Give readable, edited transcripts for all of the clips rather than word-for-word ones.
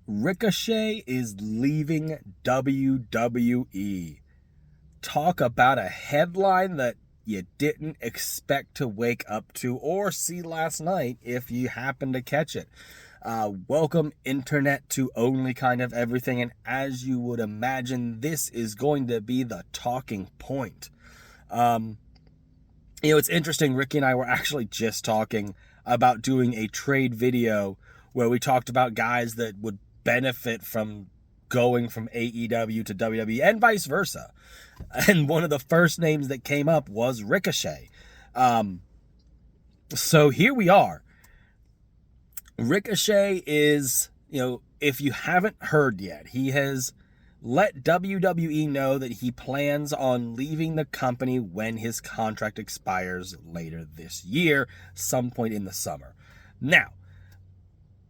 Ricochet is leaving WWE. Talk about a headline that you didn't expect to wake up to or see last night if you happened to catch it. Welcome, Internet, to Only Kind of Everything, and as you would imagine, this is going to be the talking point. It's interesting. Ricky and I were actually just talking about doing a trade video where we talked about guys that would benefit from going from AEW to WWE and vice versa. And one of the first names that came up was Ricochet. So here we are. Ricochet is, if you haven't heard yet, he has let WWE know that he plans on leaving the company when his contract expires later this year, some point in the summer. Now,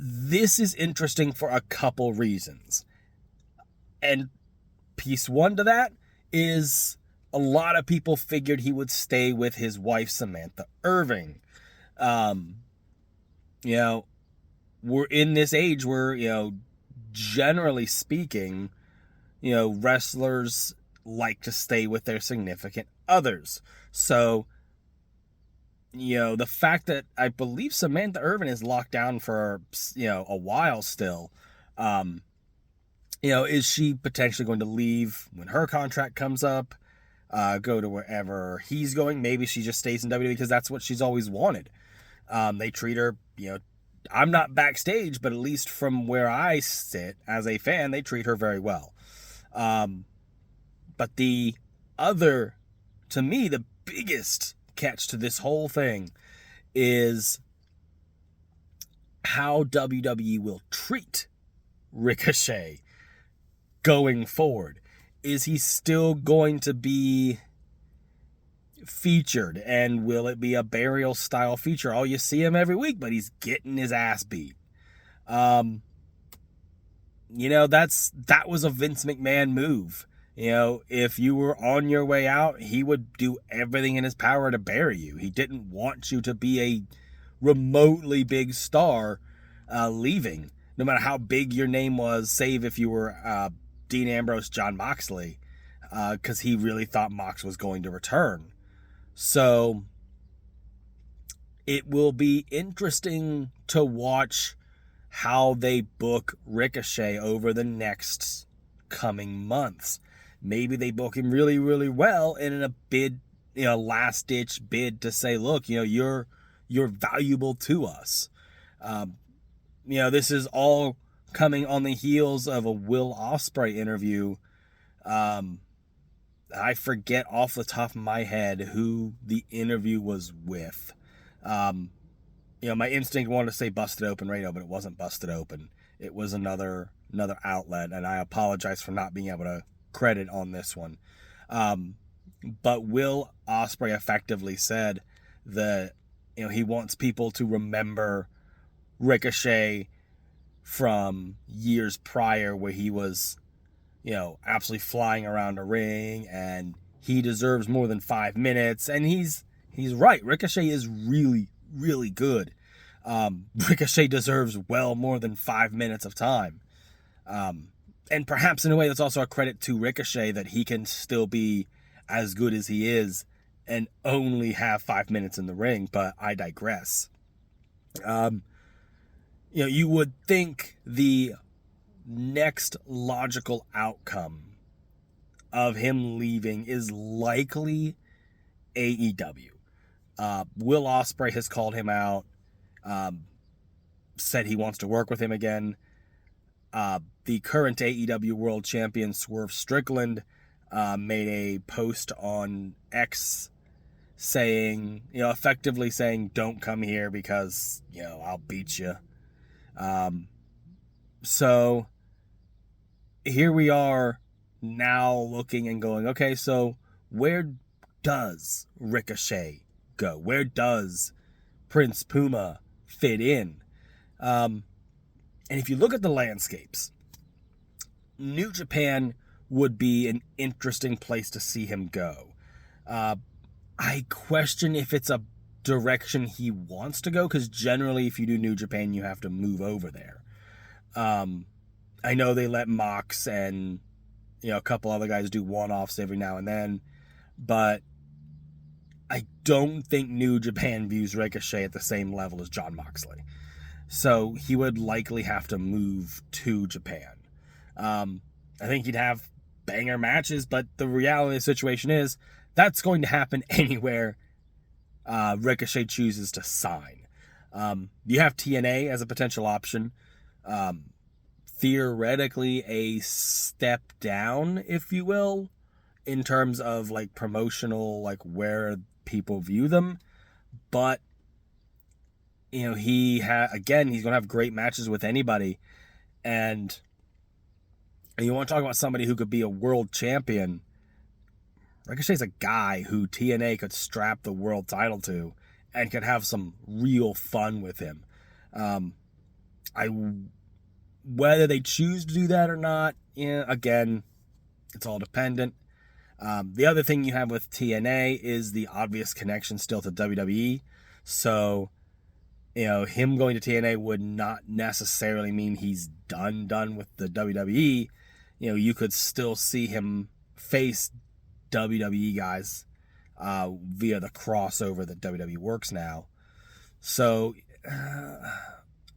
this is interesting for a couple reasons. And piece one to that is a lot of people figured he would stay with his wife, Samantha Irving. We're in this age where, generally speaking, wrestlers like to stay with their significant others. So, the fact that I believe Samantha Irving is locked down for, a while still, is she potentially going to leave when her contract comes up, go to wherever he's going? Maybe she just stays in WWE because that's what she's always wanted. They treat her, I'm not backstage, but at least from where I sit as a fan, they treat her very well. But the other, to me, the biggest catch to this whole thing is how WWE will treat Ricochet going forward. Is he still going to be featured, and will it be a burial style feature? Oh, you see him every week, but he's getting his ass beat. That was a Vince McMahon move. If you were on your way out, he would do everything in his power to bury you. He didn't want you to be a remotely big star leaving, no matter how big your name was, save if you were Dean Ambrose, Jon Moxley, because he really thought Mox was going to return. So it will be interesting to watch how they book Ricochet over the next coming months. Maybe they book him really, really well, and in a bid, last-ditch bid to say, look, you're valuable to us. This is all coming on the heels of a Will Ospreay interview. I forget off the top of my head who the interview was with. My instinct wanted to say Busted Open Radio, but it wasn't Busted Open. It was another outlet, and I apologize for not being able to credit on this one. But Will Ospreay effectively said that, he wants people to remember Ricochet from years prior where he was, absolutely flying around a ring, and he deserves more than 5 minutes. And he's right. Ricochet is really, really good. Ricochet deserves well more than 5 minutes of time. And perhaps in a way that's also a credit to Ricochet that he can still be as good as he is and only have 5 minutes in the ring, but I digress. You would think the next logical outcome of him leaving is likely AEW. Will Ospreay has called him out, said he wants to work with him again. The current AEW World Champion Swerve Strickland made a post on X saying, effectively saying, don't come here because, I'll beat you. So here we are now looking and going, okay, so where does Ricochet go? Where does Prince Puma fit in? And if you look at the landscapes, New Japan would be an interesting place to see him go. I question if it's a direction he wants to go, because generally if you do New Japan, you have to move over there. I know they let Mox and, a couple other guys do one-offs every now and then, but I don't think New Japan views Ricochet at the same level as Jon Moxley. So he would likely have to move to Japan. I think he'd have banger matches, but the reality of the situation is that's going to happen anywhere Ricochet chooses to sign. You have TNA as a potential option. Theoretically, a step down, if you will, in terms of like promotional, like where people view them. But he's going to have great matches with anybody, and you want to talk about somebody who could be a world champion. Ricochet's a guy who TNA could strap the world title to and could have some real fun with him. Whether they choose to do that or not, again, it's all dependent. The other thing you have with TNA is the obvious connection still to WWE. So, him going to TNA would not necessarily mean he's done with the WWE. You could still see him face WWE guys via the crossover that WWE works now. So,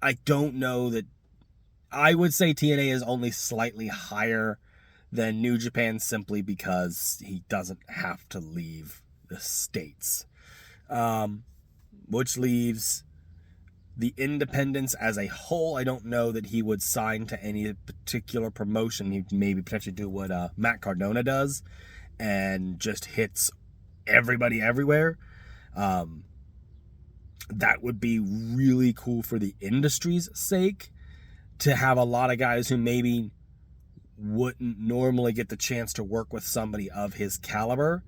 I don't know that. I would say TNA is only slightly higher than New Japan simply because he doesn't have to leave the States. Which leaves the independents as a whole. I don't know that he would sign to any particular promotion. He'd maybe potentially do what Matt Cardona does and just hits everybody everywhere. That would be really cool for the industry's sake, to have a lot of guys who maybe wouldn't normally get the chance to work with somebody of his caliber.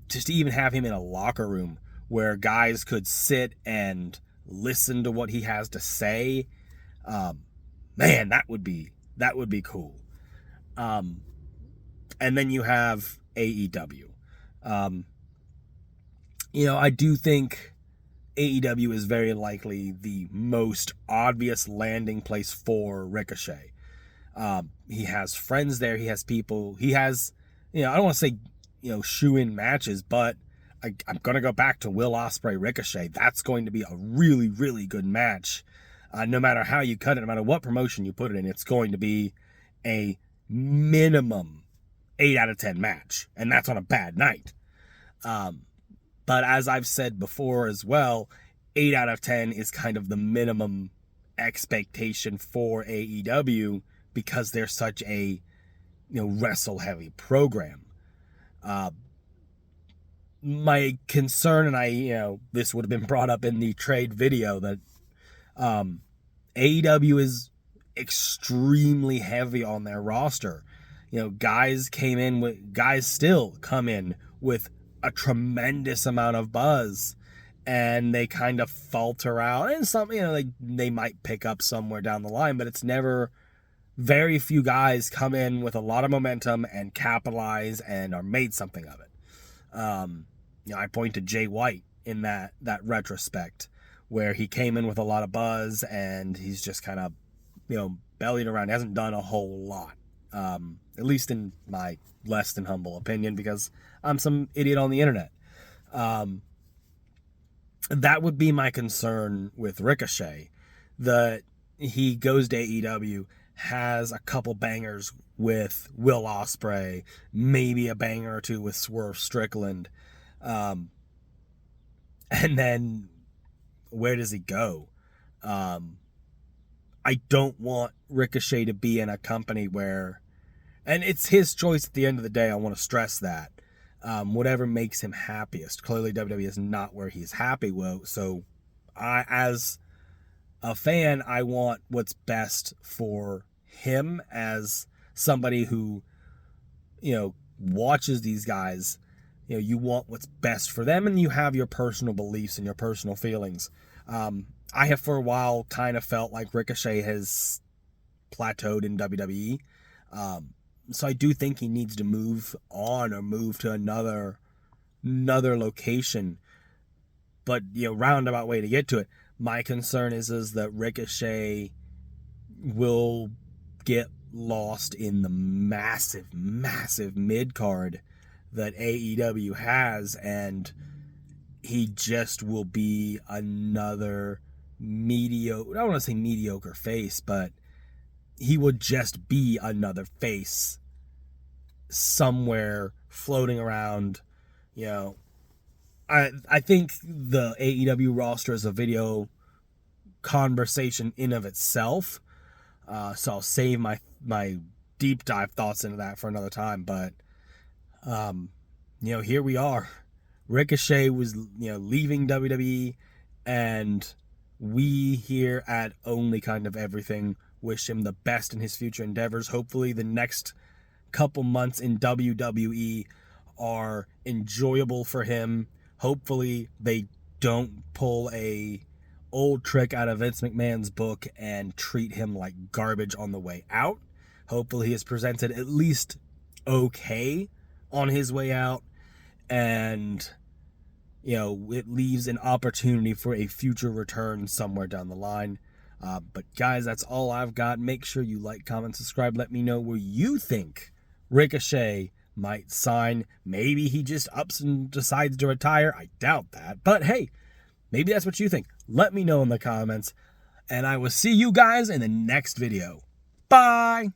Just to even have him in a locker room where guys could sit and listen to what he has to say. Man, that would be cool. And then you have AEW. I do think AEW is very likely the most obvious landing place for Ricochet. He has friends there. He has people. He has, I don't want to say, shoe-in matches, but I'm going to go back to Will Ospreay Ricochet. That's going to be a really, really good match. No matter how you cut it, no matter what promotion you put it in, it's going to be a minimum 8 out of 10 match. And that's on a bad night. But as I've said before as well, 8 out of 10 is kind of the minimum expectation for AEW because they're such a, wrestle-heavy program. My concern, and this would have been brought up in the trade video, that AEW is extremely heavy on their roster. Guys still come in with a tremendous amount of buzz, and they kind of falter out, and some, they might pick up somewhere down the line, but it's never. Very few guys come in with a lot of momentum and capitalize and are made something of it. I point to Jay White in that retrospect, where he came in with a lot of buzz and he's just kind of, bellying around. He hasn't done a whole lot, at least in my less than humble opinion, because I'm some idiot on the internet. That would be my concern with Ricochet, that he goes to AEW, has a couple bangers with Will Ospreay, maybe a banger or two with Swerve Strickland, and then where does he go? I don't want Ricochet to be in a company where, and it's his choice at the end of the day, I want to stress that, whatever makes him happiest. Clearly WWE is not where he's happy with, so as a fan, I want what's best for him as somebody who, watches these guys. You want what's best for them, and you have your personal beliefs and your personal feelings. I have for a while kind of felt like Ricochet has plateaued in WWE. So I do think he needs to move on or move to another location. But, roundabout way to get to it. My concern is that Ricochet will get lost in the massive, massive mid-card that AEW has, and he just will be another mediocre, I don't want to say mediocre face, but he would just be another face somewhere floating around. You know, I think the AEW roster is a video conversation in of itself, so I'll save my deep dive thoughts into that for another time. But here we are. Ricochet was leaving WWE, and we here at Only Kind of Everything wish him the best in his future endeavors. Hopefully the next couple months in WWE are enjoyable for him. Hopefully they don't pull a old trick out of Vince McMahon's book and treat him like garbage on the way out. Hopefully he is presented at least okay on his way out, and it leaves an opportunity for a future return somewhere down the line. But guys, that's all I've got. Make sure you like, comment, subscribe. Let me know where you think Ricochet might sign. Maybe he just ups and decides to retire. I doubt that. But hey, maybe that's what you think. Let me know in the comments. And I will see you guys in the next video. Bye!